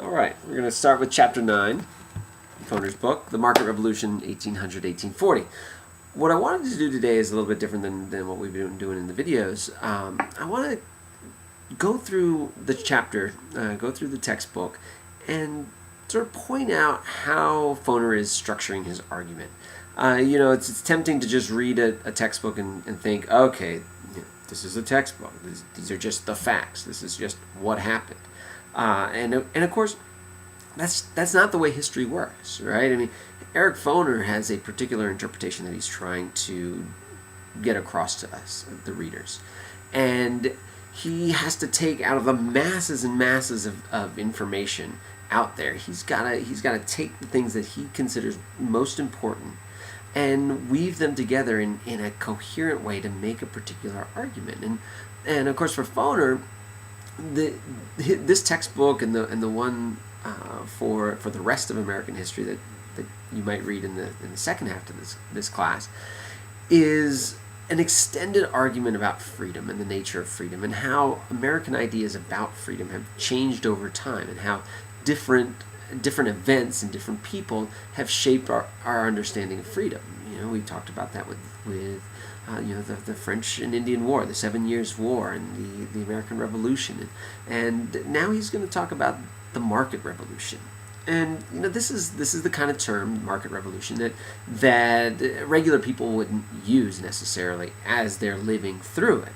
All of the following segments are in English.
All right, we're going to start with Chapter 9, Foner's book, The Market Revolution, 1800-1840. What I wanted to do today is a little bit different than what we've been doing in the videos. I want to go through the chapter, go through the textbook, and sort of point out how Foner is structuring his argument. It's tempting to just read a textbook and think, okay, this is a textbook. These are just the facts. This is just what happened. And of course, that's not the way history works, right? I mean, Eric Foner has a particular interpretation that he's trying to get across to us, the readers. And he has to take out of the masses and masses of information out there. He's got to take the things that he considers most important and weave them together in a coherent way to make a particular argument. And of course, for Foner, this textbook and the one for the rest of American history that you might read in the second half of this class is an extended argument about freedom and the nature of freedom and how American ideas about freedom have changed over time and how different events and different people have shaped our understanding of freedom. We talked about that with the French and Indian War, the 7 Years' War, and the American Revolution, and now he's going to talk about the market revolution. And this is the kind of term, market revolution, that regular people wouldn't use necessarily as they're living through it,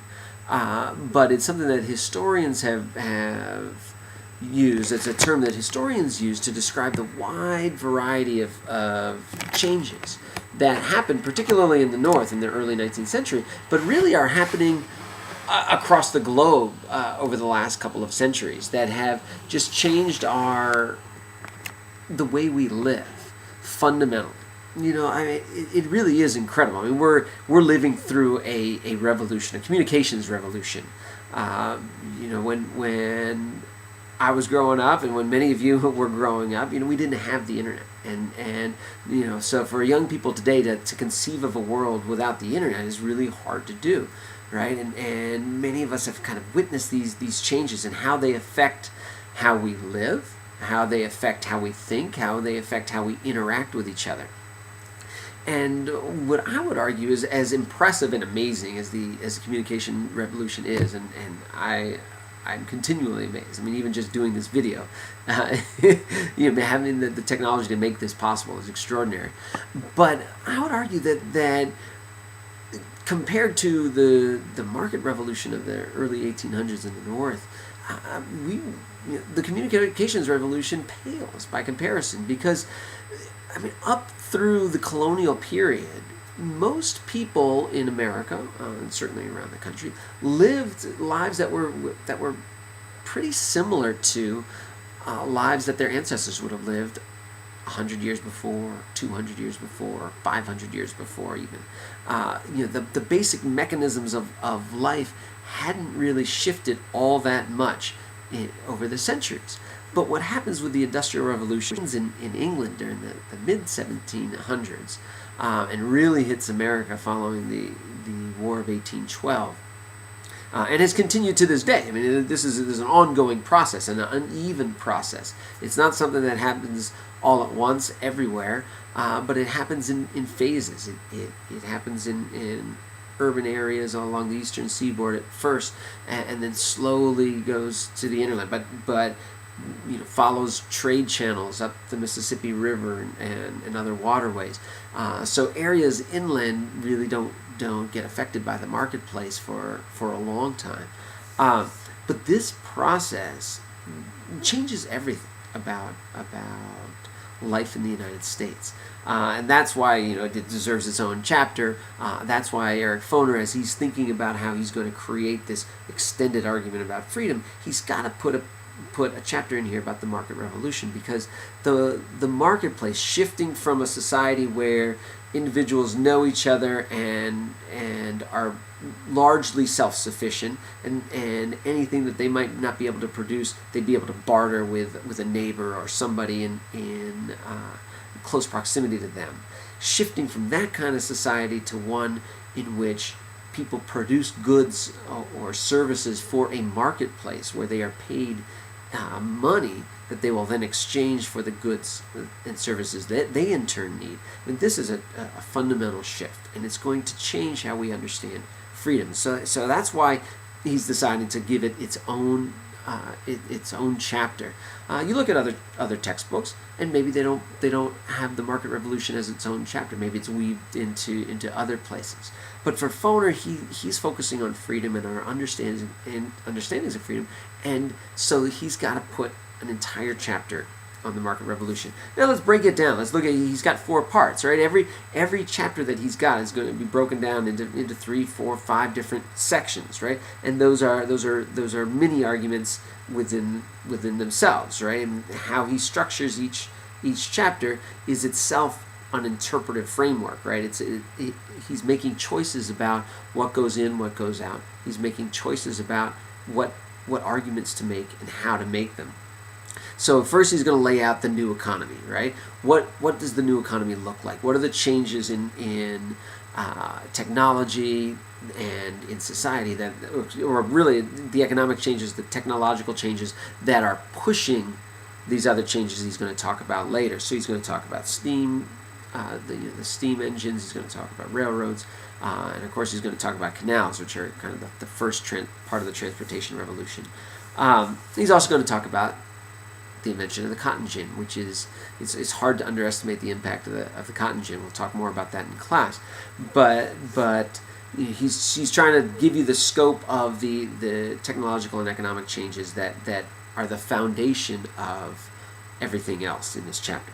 but it's something that historians have used. It's a term that historians use to describe the wide variety of changes that happened, particularly in the North in the early 19th century, but really are happening across the globe over the last couple of centuries that have just changed the way we live fundamentally. It really is incredible. I mean, we're living through a revolution, a communications revolution. When I was growing up, and when many of you were growing up, we didn't have the internet, and so for young people today to conceive of a world without the internet is really hard to do, right? And many of us have kind of witnessed these changes and how they affect how we live, how they affect how we think, how they affect how we interact with each other. And what I would argue is, as impressive and amazing as the communication revolution is, and I'm continually amazed. I mean, even just doing this video, having the technology to make this possible is extraordinary. But I would argue that compared to the market revolution of the early 1800s in the North, the communications revolution pales by comparison, because up through the colonial period, most people in America, and certainly around the country, lived lives that were pretty similar to lives that their ancestors would have lived 100 years before, 200 years before, 500 years before even. The basic mechanisms of life hadn't really shifted all that much over the centuries. But what happens with the Industrial Revolution in England during the mid-1700s and really hits America following the War of 1812 and has continued to this day. I mean, this is an ongoing process, an uneven process. It's not something that happens all at once everywhere, but it happens in phases. It happens in urban areas along the eastern seaboard at first, and then slowly goes to the hinterland, but follows trade channels up the Mississippi River and other waterways. So areas inland really don't get affected by the marketplace for a long time. But this process changes everything about life in the United States. And that's why it deserves its own chapter. That's why Eric Foner, as he's thinking about how he's going to create this extended argument about freedom, he's got to put a chapter in here about the market revolution, because the marketplace, shifting from a society where individuals know each other and are largely self-sufficient, and anything that they might not be able to produce, they'd be able to barter with a neighbor or somebody in close proximity to them. Shifting from that kind of society to one in which people produce goods or services for a marketplace where they are paid money that they will then exchange for the goods and services that they in turn need. I mean, this is a fundamental shift, and it's going to change how we understand freedom. So that's why he's deciding to give it its own chapter. You look at other textbooks, and maybe they don't have the market revolution as its own chapter. Maybe it's weaved into other places. But for Foner, he's focusing on freedom and our understandings of freedom, and so he's got to put an entire chapter on the market revolution. Now let's break it down. Let's look at, he's got 4 parts, right? Every chapter that he's got is going to be broken down into 3, 4, 5 different sections, right? And those are mini arguments within themselves, right? And how he structures each chapter is itself an interpretive framework, right? He's making choices about what goes in, what goes out. He's making choices about what arguments to make and how to make them. So first he's going to lay out the new economy, right? What does the new economy look like? What are the changes in technology and in society that, or really the economic changes, the technological changes that are pushing these other changes he's going to talk about later. So he's going to talk about steam, the steam engines. He's going to talk about railroads, and of course he's going to talk about canals, which are kind of the first part of the transportation revolution. He's also going to talk about the invention of the cotton gin, which is it's hard to underestimate the impact of the cotton gin. We'll talk more about that in class, but he's trying to give you the scope of the technological and economic changes that are the foundation of everything else in this chapter.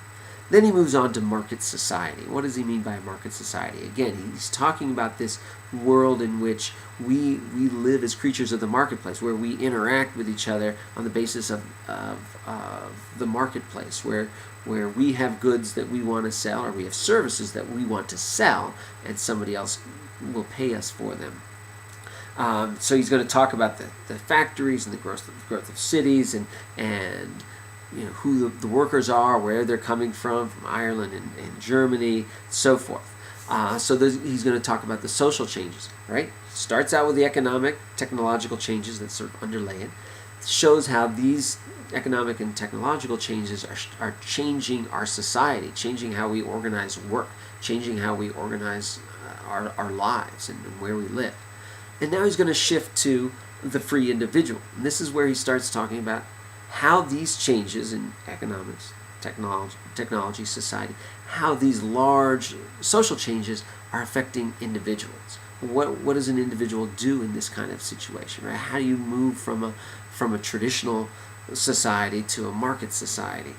Then he moves on to market society. What does he mean by market society? Again, he's talking about this world in which we live as creatures of the marketplace, where we interact with each other on the basis of the marketplace, where we have goods that we want to sell, or we have services that we want to sell, and somebody else will pay us for them. So he's going to talk about the factories and the growth of cities and who the workers are, where they're coming from Ireland and Germany, so forth. He's going to talk about the social changes, right? Starts out with the economic, technological changes that sort of underlay it. Shows how these economic and technological changes are changing our society, changing how we organize work, changing how we organize our lives and where we live. And now he's going to shift to the free individual. And this is where he starts talking about how these changes in economics, technology, society, how these large social changes are affecting individuals. What does an individual do in this kind of situation, right? How do you move from a traditional society to a market society?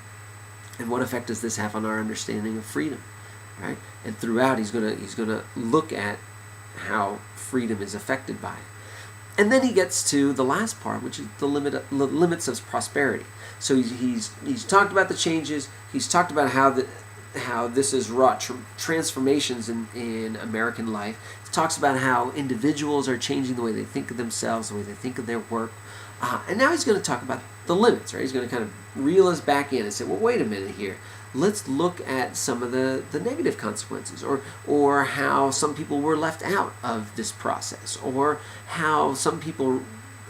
And what effect does this have on our understanding of freedom, right? And throughout he's gonna look at how freedom is affected by it. And then he gets to the last part, which is the limits of prosperity. So he's talked about the changes. He's talked about how this has wrought transformations in American life. He talks about how individuals are changing the way they think of themselves, the way they think of their work. And now he's going to talk about the limits, right? He's going to kind of reel us back in and say, well, wait a minute here. Let's look at some of the negative consequences, or how some people were left out of this process, or how some people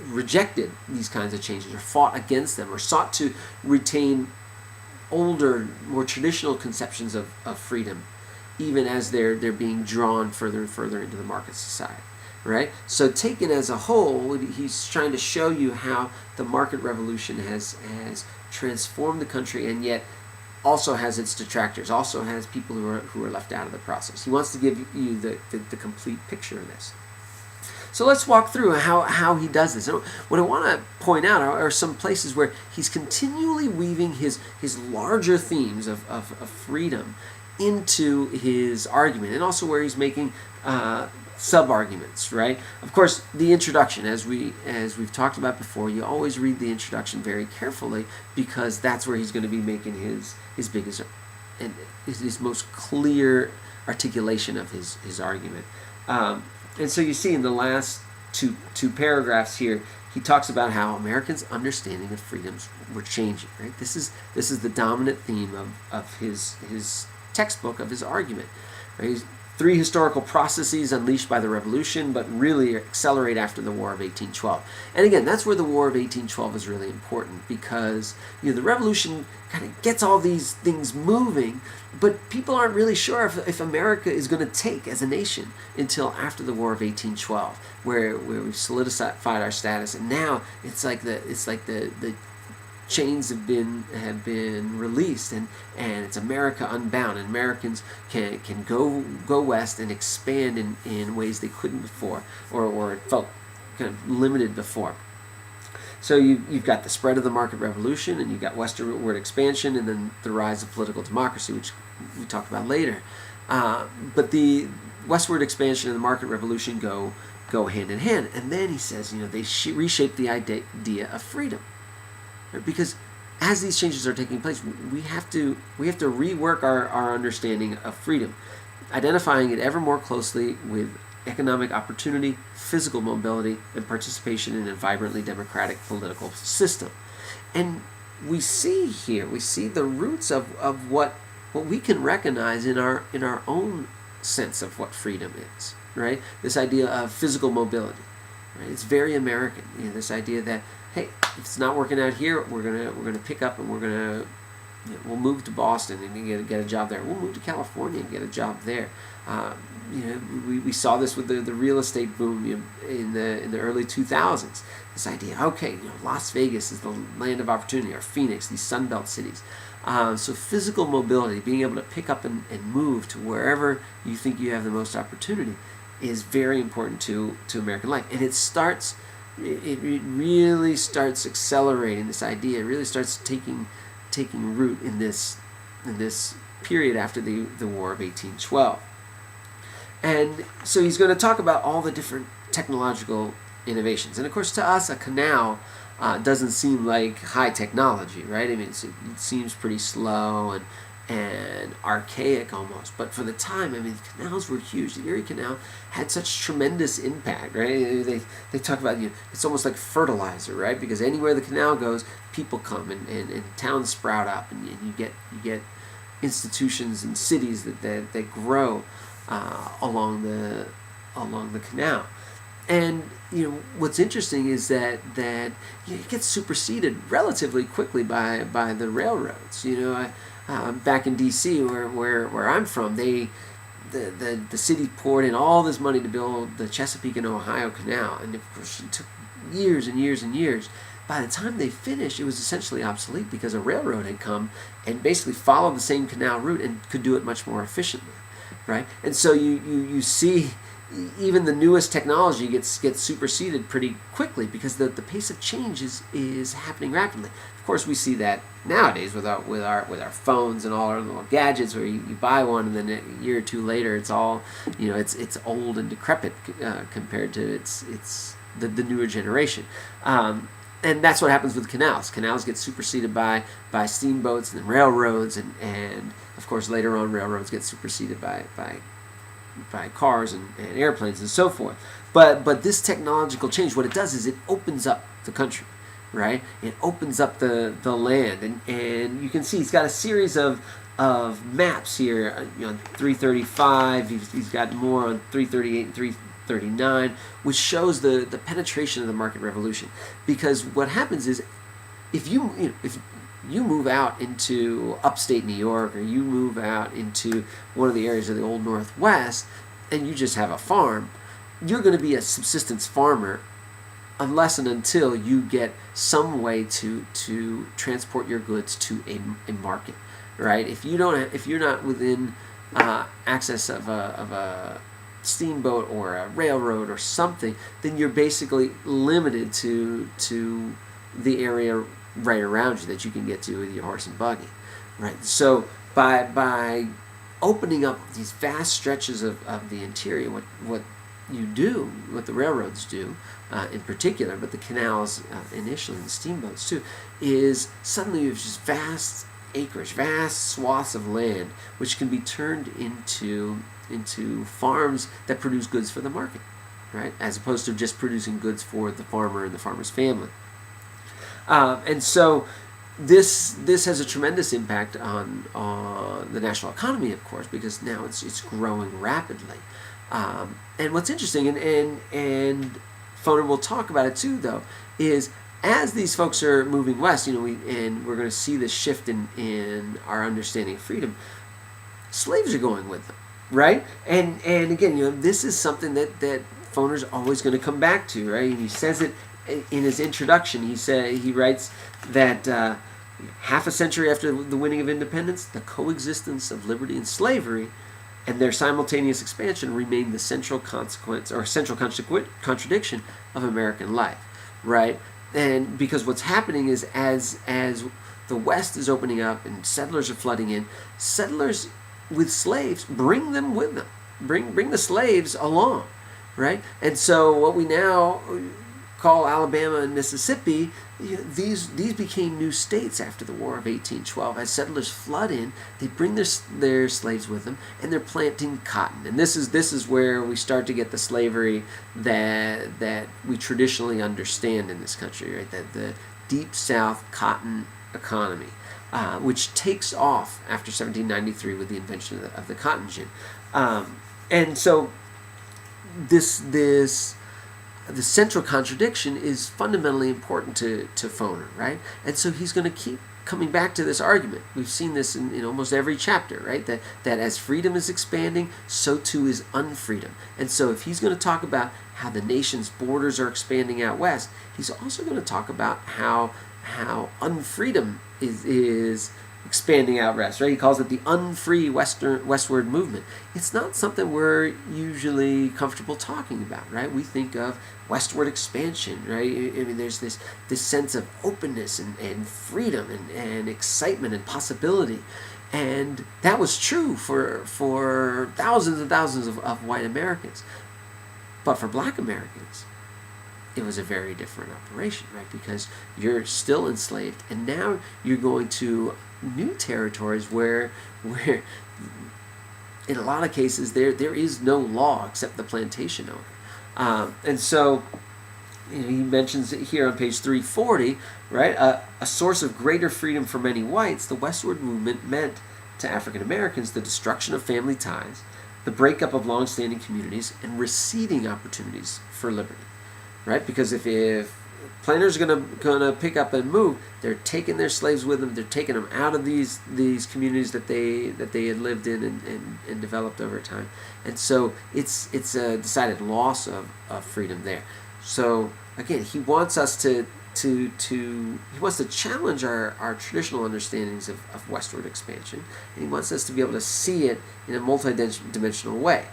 rejected these kinds of changes, or fought against them, or sought to retain older, more traditional conceptions of freedom, even as they're being drawn further and further into the market society. Right? So taken as a whole, he's trying to show you how the market revolution has transformed the country, and yet also has its detractors, also has people who are left out of the process. He wants to give you the complete picture of this. So let's walk through how he does this. And what I want to point out are some places where he's continually weaving his larger themes of freedom into his argument, and also where he's making sub-arguments, right? Of course, the introduction, as we've talked about before, you always read the introduction very carefully, because that's where he's going to be making his biggest and his most clear articulation of his argument. And so you see in the last two paragraphs here, he talks about how Americans' understanding of freedoms were changing, right? This is the dominant theme of his textbook, of his argument. Right? three historical processes unleashed by the Revolution, but really accelerate after the War of 1812. And again, that's where the War of 1812 is really important, because the Revolution kind of gets all these things moving, but people aren't really sure if America is going to take as a nation until after the War of 1812, where we've solidified our status, and now it's like the chains have been released, and it's America unbound, and Americans can go west and expand in ways they couldn't before, or it felt kind of limited before. So you've got the spread of the market revolution, and you've got westward expansion, and then the rise of political democracy, which we talked about later. But the westward expansion and the market revolution go hand in hand. And then he says, they reshape the idea of freedom. Because as these changes are taking place, we have to rework our understanding of freedom, identifying it ever more closely with economic opportunity, physical mobility, and participation in a vibrantly democratic political system. And we see the roots of what we can recognize in our own sense of what freedom is, right? This idea of physical mobility, right? It's very American. This idea that, hey, if it's not working out here, we're gonna pick up and we'll move to Boston and get a job there. We'll move to California and get a job there. We saw this with the real estate boom in the early 2000s. This idea, okay, Las Vegas is the land of opportunity, or Phoenix, these Sunbelt cities. So physical mobility, being able to pick up and move to wherever you think you have the most opportunity, is very important to American life. And it really starts accelerating this idea. It really starts taking root in this period after the War of 1812. And so he's going to talk about all the different technological innovations. And of course, to us, a canal doesn't seem like high technology, right? I mean, it seems pretty slow and archaic almost. But for the time, I mean, canals were huge. The Erie Canal had such tremendous impact, right? They talk about, it's almost like fertilizer, right? Because anywhere the canal goes, people come and towns sprout up, and you get institutions and cities that grow along the canal. And what's interesting is that it gets superseded relatively quickly by the railroads. Back in D.C. where I'm from, the city poured in all this money to build the Chesapeake and Ohio Canal, and of course it took years and years and years. By the time they finished, it was essentially obsolete because a railroad had come and basically followed the same canal route and could do it much more efficiently, right? And so you see even the newest technology gets superseded pretty quickly because the pace of change is happening rapidly. Of course, we see that nowadays with our phones and all our little gadgets, where you buy one and then a year or two later it's all it's old and decrepit compared to the newer generation. And that's what happens with canals. Canals get superseded by steamboats and railroads, and of course later on railroads get superseded by cars and airplanes and so forth. But this technological change, what it does is it opens up the country, right? It opens up the land, and you can see he's got a series of maps here on 335. He's got more on 338 and 339, which shows the penetration of the market revolution. Because what happens is if you move out into upstate New York, or you move out into one of the areas of the old Northwest, and you just have a farm, you're going to be a subsistence farmer unless and until you get some way to transport your goods to a market, right? If you're not within access of a steamboat or a railroad or something, then you're basically limited to the area right around you that you can get to with your horse and buggy, right? So by opening up these vast stretches of the interior, what the railroads do in particular, but the canals initially, and the steamboats too, is suddenly you have just vast acreage, vast swaths of land, which can be turned into farms that produce goods for the market, right? As opposed to just producing goods for the farmer and the farmer's family. And so this has a tremendous impact on the national economy, of course, because now it's growing rapidly. And what's interesting, and Foner will talk about it too, though, is as these folks are moving west, we're going to see this shift in our understanding of freedom. Slaves are going with them, right? And again, this is something that Foner's always going to come back to, right? And he says it in his introduction. He writes that half a century after the winning of independence, the coexistence of liberty and slavery and their simultaneous expansion remain the central consequence or central contradiction of American life, right? And because what's happening is as the West is opening up and settlers are flooding in, settlers with slaves bring them with them, bring the slaves along, right? And so what we now call Alabama and Mississippi, these became new states after the War of 1812. As settlers flood in, they bring their slaves with them, and they're planting cotton. And this is where we start to get the slavery that we traditionally understand in this country, right? The Deep South cotton economy, which takes off after 1793 with the invention of the cotton gin. And so the central contradiction is fundamentally important to Foner, right? And so he's going to keep coming back to this argument. We've seen this in almost every chapter, right? That as freedom is expanding, so too is unfreedom. And so if he's going to talk about how the nation's borders are expanding out west, he's also going to talk about how unfreedom is expanding out west, right? He calls it the unfree westward movement. It's not something we're usually comfortable talking about, right? We think of westward expansion, right? I mean, there's this sense of openness and freedom and excitement and possibility. And that was true for thousands and thousands of white Americans. But for black Americans, it was a very different operation, right? Because you're still enslaved, and now you're going to new territories where in a lot of cases there is no law except the plantation owner. And so he mentions it here on page 340, right? A source of greater freedom for many whites, the westward movement meant to African Americans the destruction of family ties, the breakup of long-standing communities, and receding opportunities for liberty, right? Because if planters are gonna pick up and move, they're taking their slaves with them. They're taking them out of these communities that they had lived in and developed over time. And so it's a decided loss of freedom there. So again, he wants us to challenge our traditional understandings of westward expansion, and he wants us to be able to see it in a multidimensional way,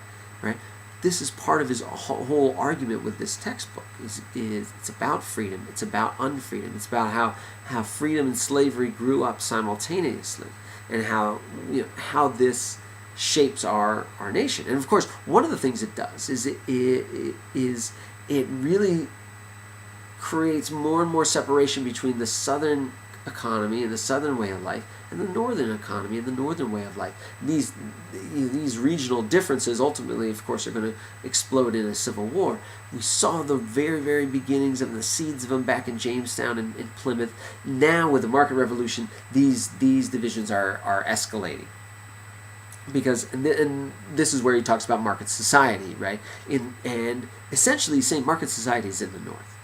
right? This is part of his whole argument with this textbook. It's about freedom. It's about unfreedom. It's about how freedom and slavery grew up simultaneously, and how this shapes our nation. And of course, one of the things it does is it really creates more and more separation between the Southern economy and the Southern way of life and the Northern economy and the Northern way of life. These regional differences ultimately, of course, are going to explode in a civil war. We saw the very, very beginnings of the seeds of them back in Jamestown and Plymouth. Now, with the market revolution, these divisions are escalating. Because and this is where he talks about market society, right? And essentially he's saying market society is in the North,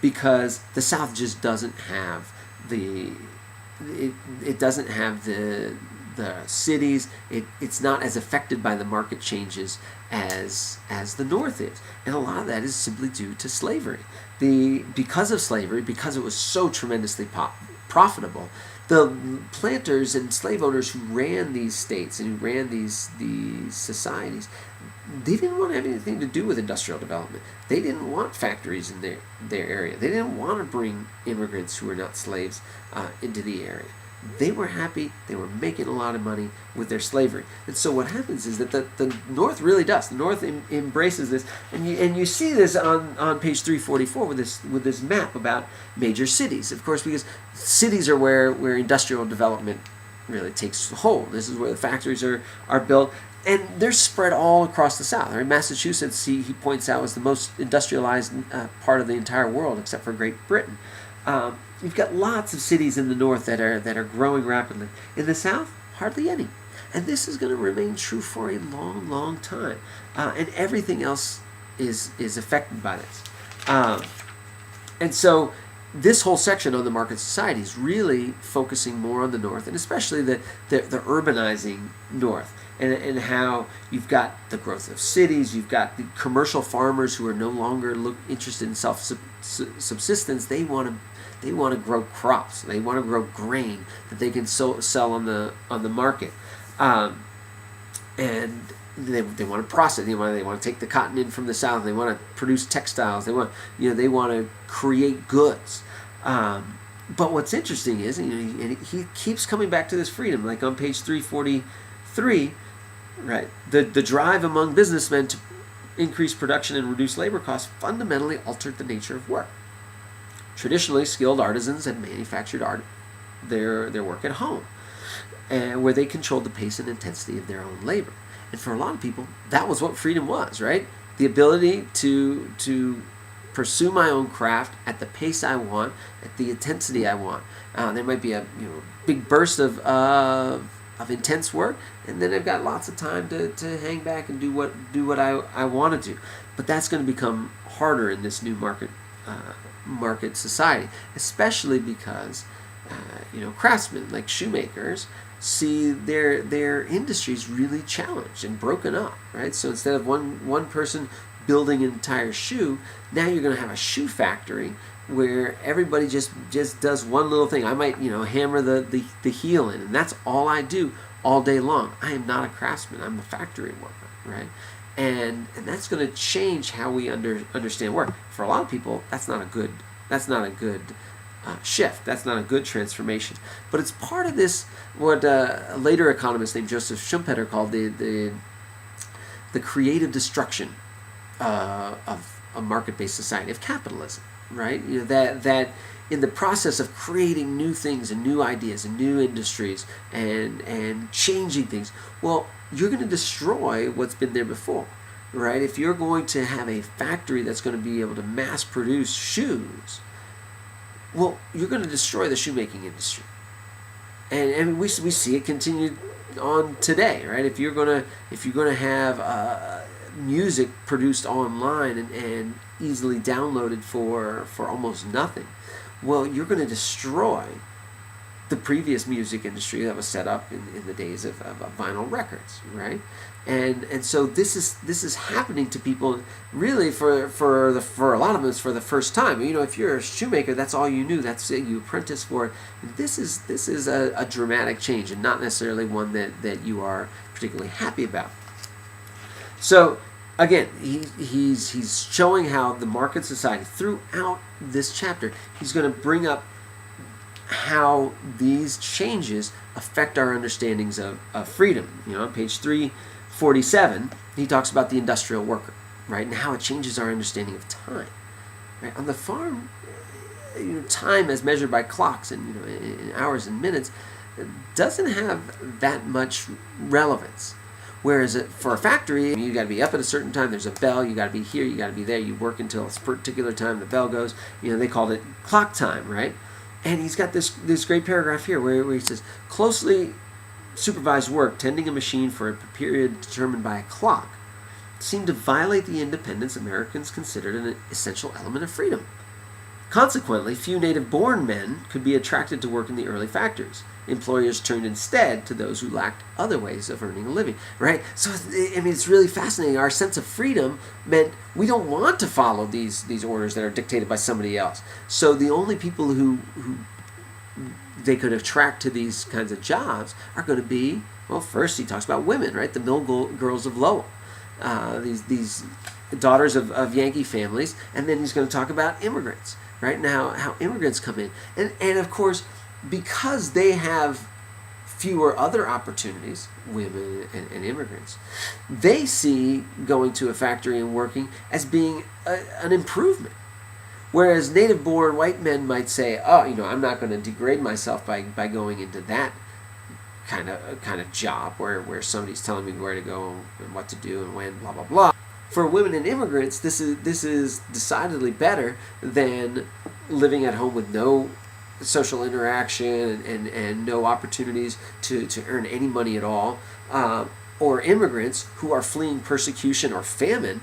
because the South just doesn't have it doesn't have the cities. It's not as affected by the market changes as the North is, and a lot of that is simply due to slavery. Because of slavery, because it was so tremendously profitable, the planters and slave owners who ran these states and who ran these societies, they didn't want to have anything to do with industrial development. They didn't want factories in their area. They didn't want to bring immigrants who were not slaves into the area. They were happy. They were making a lot of money with their slavery. And so what happens is that the North really does. The North embraces this, and you see this on page 344 with this map about major cities. Of course, because cities are where industrial development really takes hold. This is where the factories are built. And they're spread all across the South. Right? Massachusetts, he points out, is the most industrialized part of the entire world, except for Great Britain. You've got lots of cities in the north that are growing rapidly. In the south, hardly any. And this is going to remain true for a long, long time. And everything else is affected by this. And so this whole section on the market society is really focusing more on the north, and especially the urbanizing north, and how you've got the growth of cities, you've got the commercial farmers who are no longer interested in self-subsistence. They want to grow crops. They want to grow grain that they can sell on the market, and they want to process. They want to take the cotton in from the south. They want to produce textiles. They want to create goods. But what's interesting is, and he keeps coming back to this freedom, like on page 343, right? The drive among businessmen to increase production and reduce labor costs fundamentally altered the nature of work. Traditionally, skilled artisans had manufactured their work at home, and where they controlled the pace and intensity of their own labor. And for a lot of people, that was what freedom was, right? The ability to pursue my own craft at the pace I want, at the intensity I want. There might be a big burst of intense work, and then I've got lots of time to hang back and do what I want to do. But that's going to become harder in this new market society, especially because craftsmen like shoemakers see their industries really challenged and broken up, right? So instead of one person building an entire shoe, now you're going to have a shoe factory where everybody just does one little thing. I might hammer the heel in, and that's all I do all day long. I am not a craftsman. I'm a factory worker, right? And that's going to change how we understand work. For a lot of people, that's not a good shift. That's not a good transformation. But it's part of this, what a later economist named Joseph Schumpeter called the creative destruction of a market-based society, of capitalism, right? That in the process of creating new things and new ideas and new industries and changing things, well, you're going to destroy what's been there before, right? If you're going to have a factory that's going to be able to mass produce shoes, well, you're going to destroy the shoemaking industry. And we see it continue on today, right? If you're going to have music produced online and easily downloaded for almost nothing, well, you're going to destroy the previous music industry that was set up in the days of vinyl records, right? And so this is happening to people really for a lot of them, it's for the first time. If you're a shoemaker, that's all you knew. That's it. You apprentice for it. This is a dramatic change, and not necessarily one that you are particularly happy about. So again, he's showing how the market society, throughout this chapter, he's going to bring up how these changes affect our understandings of freedom. On page 347, he talks about the industrial worker, right, and how it changes our understanding of time. Right? On the farm, time as measured by clocks and in hours and minutes doesn't have that much relevance. Whereas for a factory, you got to be up at a certain time. There's a bell. You got to be here. You got to be there. You work until a particular time. The bell goes. They called it clock time, right? And he's got this great paragraph here where he says, closely supervised work, tending a machine for a period determined by a clock, seemed to violate the independence Americans considered an essential element of freedom. Consequently, few native-born men could be attracted to work in the early factories. Employers turned instead to those who lacked other ways of earning a living, right? So, it's really fascinating. Our sense of freedom meant we don't want to follow these orders that are dictated by somebody else. So the only people who they could attract to these kinds of jobs are going to be, well, first he talks about women, right? The mill girls of Lowell, these daughters of Yankee families, and then he's going to talk about immigrants, right? Now, how immigrants come in. And of course, because they have fewer other opportunities, women and immigrants, they see going to a factory and working as being an improvement. Whereas native-born white men might say, oh, I'm not going to degrade myself by going into that kind of job where somebody's telling me where to go and what to do and when, blah, blah, blah. For women and immigrants, this is decidedly better than living at home with no social interaction and no opportunities to earn any money at all, or immigrants who are fleeing persecution or famine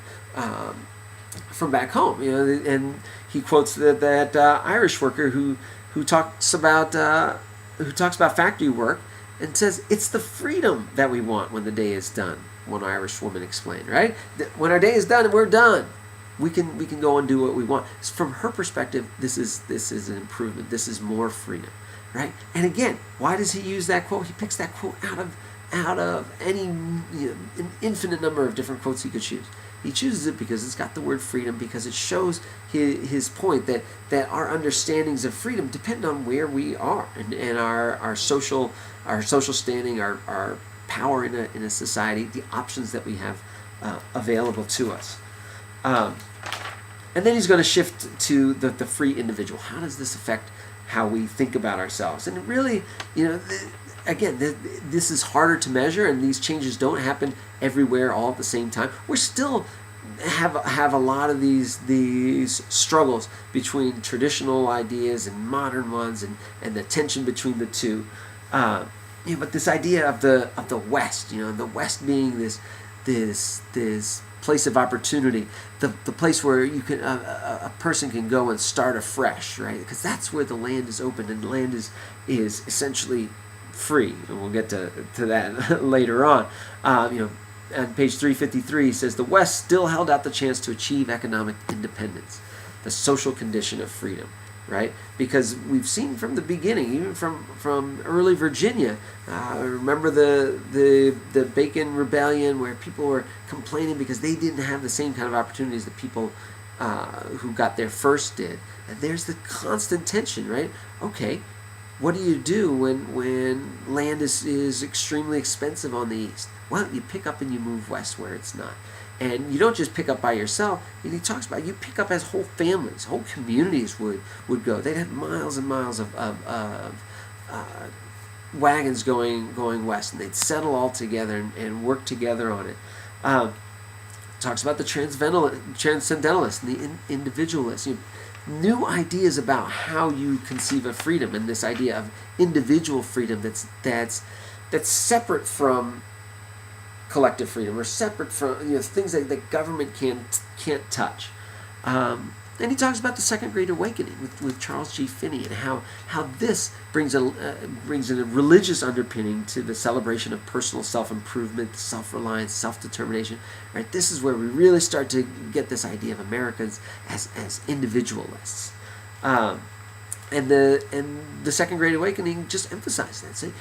from back home. And he quotes that Irish worker who talks about factory work and says it's the freedom that we want when the day is done. One Irish woman explained, right? When our day is done, we're done. We can go and do what we want. From her perspective, this is an improvement. This is more freedom, right? And again, why does he use that quote? He picks that quote out of any an infinite number of different quotes he could choose. He chooses it because it's got the word freedom, because it shows his point that our understandings of freedom depend on where we are and our social standing, our power in a society, the options that we have available to us. And then he's going to shift to the free individual. How does this affect how we think about ourselves? And really, again, this is harder to measure, and these changes don't happen everywhere all at the same time. We're still have a lot of these struggles between traditional ideas and modern ones, and the tension between the two. But this idea of the West, the West being this place of opportunity, the place where you can a person can go and start afresh, right? Because that's where the land is open, and the land is essentially free, and we'll get to that later on. On page 353, he says the West still held out the chance to achieve economic independence, the social condition of freedom, right? Because we've seen from the beginning, even from early Virginia, remember the Bacon Rebellion, where people were complaining because they didn't have the same kind of opportunities that people who got there first did. And there's the constant tension, right? Okay, what do you do when land is extremely expensive on the east? Well, you pick up and you move west where it's not. And you don't just pick up by yourself. And he talks about you pick up as whole families, whole communities would go. They'd have miles and miles of wagons going west, and they'd settle all together and work together on it. Talks about the transcendentalists and the individualists. New ideas about how you conceive of freedom, and this idea of individual freedom that's separate from collective freedom, or separate from things that the government can't touch. And he talks about the Second Great Awakening with Charles G. Finney, and how this brings a religious underpinning to the celebration of personal self-improvement, self-reliance, self-determination. Right? This is where we really start to get this idea of Americans as individualists. And the Second Great Awakening just emphasized that. Say,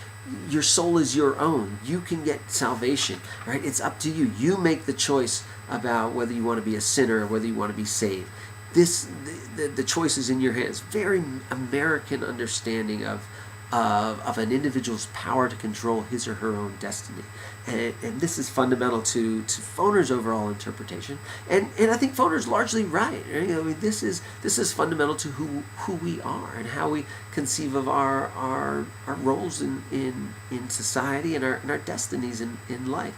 your soul is your own. You can get salvation, right? It's up to you. You make the choice about whether you want to be a sinner or whether you want to be saved. The choice is in your hands. Very American understanding of an individual's power to control his or her own destiny. And this is fundamental to Foner's overall interpretation. And I think Foner's largely right. This is fundamental to who we are and how we conceive of our roles in society and our destinies in life.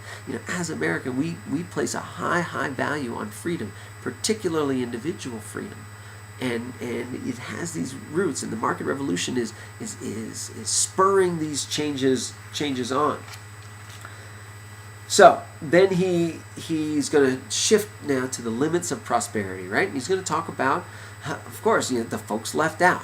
As American, we place a high value on freedom, particularly individual freedom. And it has these roots, and the market revolution is spurring these changes on. So then he's going to shift now to the limits of prosperity, right? And he's going to talk about, of course, the folks left out,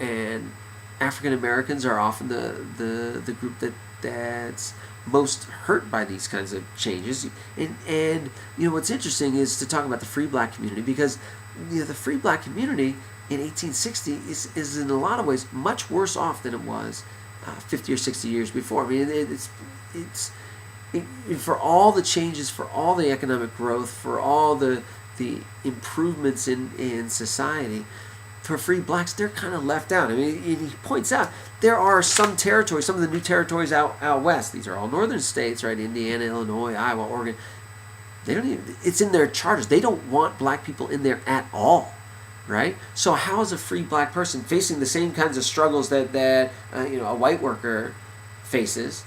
and African Americans are often the group that's most hurt by these kinds of changes. And what's interesting is to talk about the free black community, because the free black community in 1860 is in a lot of ways much worse off than it was 50 or 60 years before. I mean, it's for all the changes, for all the economic growth, for all the improvements in society, for free blacks, they're kind of left out. I mean, he points out there are some territories, some of the new territories out west. These are all northern states, right? Indiana, Illinois, Iowa, Oregon. They don't even, it's in their charters. They don't want black people in there at all, right? So how is a free black person facing the same kinds of struggles that a white worker faces,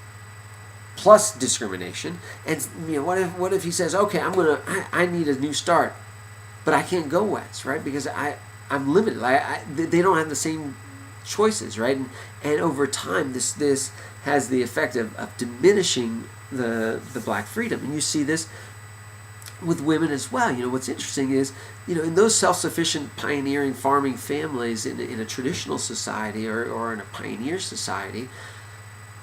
plus discrimination? And what if he says, okay, I need a new start, but I can't go west, right? Because I'm limited. They don't have the same choices, right? And over time, this has the effect of diminishing the black freedom. And you see this with women as well. What's interesting is, in those self-sufficient pioneering farming families in a traditional society or in a pioneer society,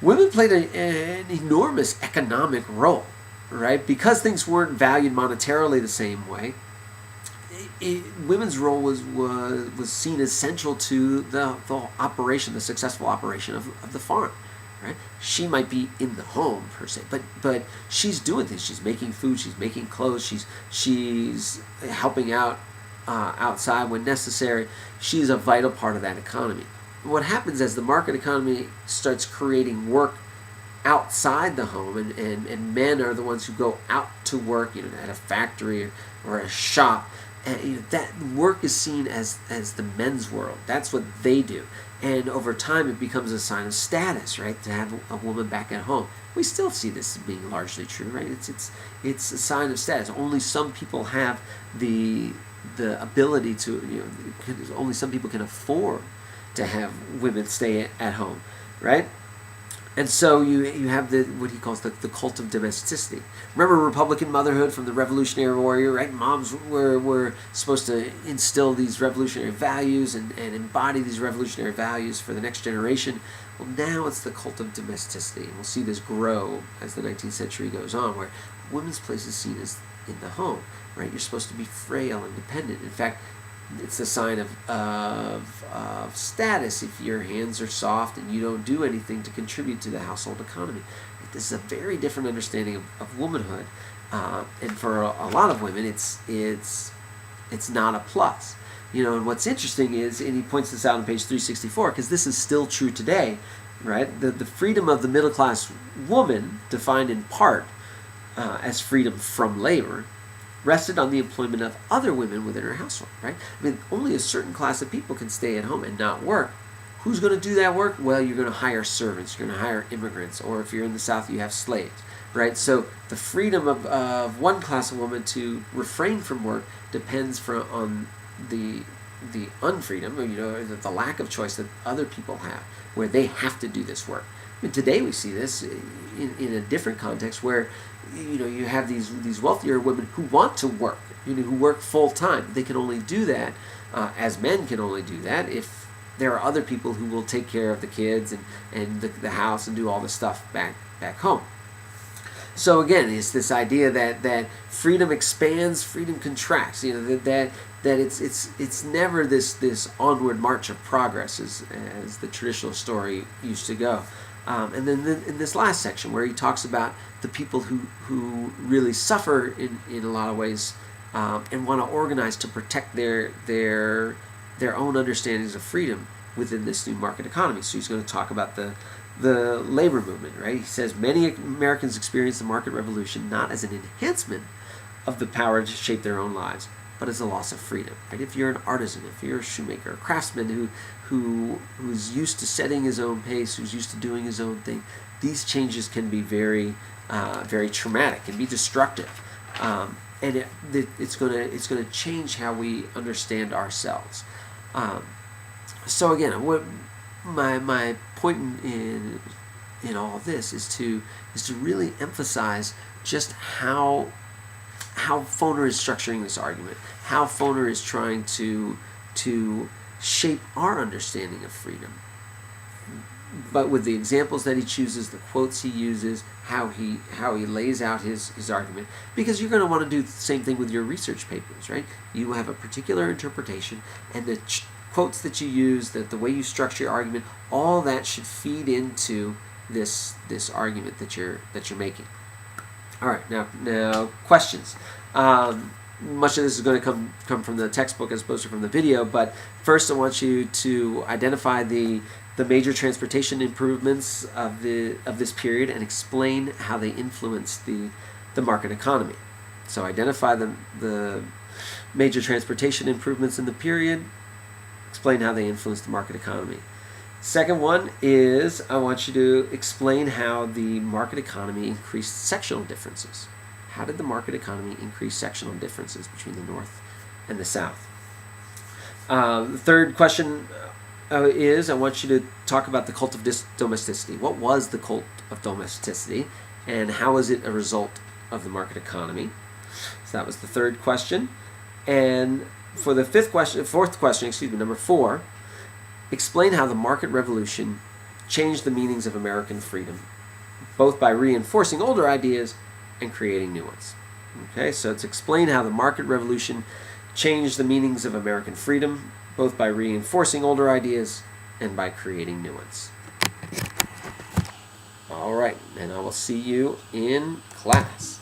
women played an enormous economic role, right? Because things weren't valued monetarily the same way. Women's role was seen as central to the operation, the successful operation of the farm, right? She might be in the home per se, but she's doing things. She's making food. She's making clothes. She's helping out outside when necessary. She's a vital part of that economy. What happens as the market economy starts creating work outside the home, and men are the ones who go out to work, at a factory or a shop. And that work is seen as the men's world. That's what they do. And over time, it becomes a sign of status, right? To have a woman back at home. We still see this as being largely true, right? It's a sign of status. Only some people have the ability to, only some people can afford to have women stay at home, right? And so you have what he calls the cult of domesticity. Remember Republican motherhood from the Revolutionary Warrior, right? Moms were supposed to instill these revolutionary values and embody these revolutionary values for the next generation. Well, now it's the cult of domesticity. And we'll see this grow as the 19th century goes on, where women's place is seen as in the home, right? You're supposed to be frail and dependent. In fact, it's a sign of status if your hands are soft and you don't do anything to contribute to the household economy. This is a very different understanding of womanhood, and for a lot of women, it's not a plus. And what's interesting is, and he points this out on page 364, because this is still true today, right? The freedom of the middle class woman, defined in part as freedom from labor, rested on the employment of other women within her household, right? Only a certain class of people can stay at home and not work. Who's going to do that work? Well, you're going to hire servants, you're going to hire immigrants, or if you're in the South, you have slaves, right? So the freedom of one class of women to refrain from work depends on the unfreedom, or the lack of choice that other people have, where they have to do this work. Today we see this in a different context, where you have these wealthier women who want to work, who work full time. They can only do that, as men can only do that, if there are other people who will take care of the kids and the house and do all the stuff back home. So again, it's this idea that freedom expands, freedom contracts. That it's never this onward march of progress as the traditional story used to go. And then in this last section, where he talks about the people who really suffer in a lot of ways, and want to organize to protect their own understandings of freedom within this new market economy. So he's going to talk about the labor movement, right? He says many Americans experience the market revolution not as an enhancement of the power to shape their own lives, but as a loss of freedom, right? If you're an artisan, if you're a shoemaker, a craftsman who's used to setting his own pace, who's used to doing his own thing, these changes can be very traumatic, can be destructive, and it's going to change how we understand ourselves. So again, what my point in all of this is to really emphasize just how Foner is structuring this argument, how Foner is trying to shape our understanding of freedom, but with the examples that he chooses, the quotes he uses, how he lays out his argument, because you're going to want to do the same thing with your research papers, right? You have a particular interpretation, and the quotes that you use, the way you structure your argument, all that should feed into this argument that you're making. All right, now questions. Much of this is going to come from the textbook as opposed to from the video, but first I want you to identify the major transportation improvements of this period and explain how they influence the market economy. So identify the major transportation improvements in the period, explain how they influence the market economy. Second one is I want you to explain how the market economy increased sectional differences. How did the market economy increase sectional differences between the North and the South? The third question is, I want you to talk about the cult of domesticity. What was the cult of domesticity, and how is it a result of the market economy? So that was the third question. And for the fourth question, number 4, explain how the market revolution changed the meanings of American freedom, both by reinforcing older ideas and creating new ones. Okay, so it's explain how the market revolution changed the meanings of American freedom, both by reinforcing older ideas and by creating new ones. All right, and I will see you in class.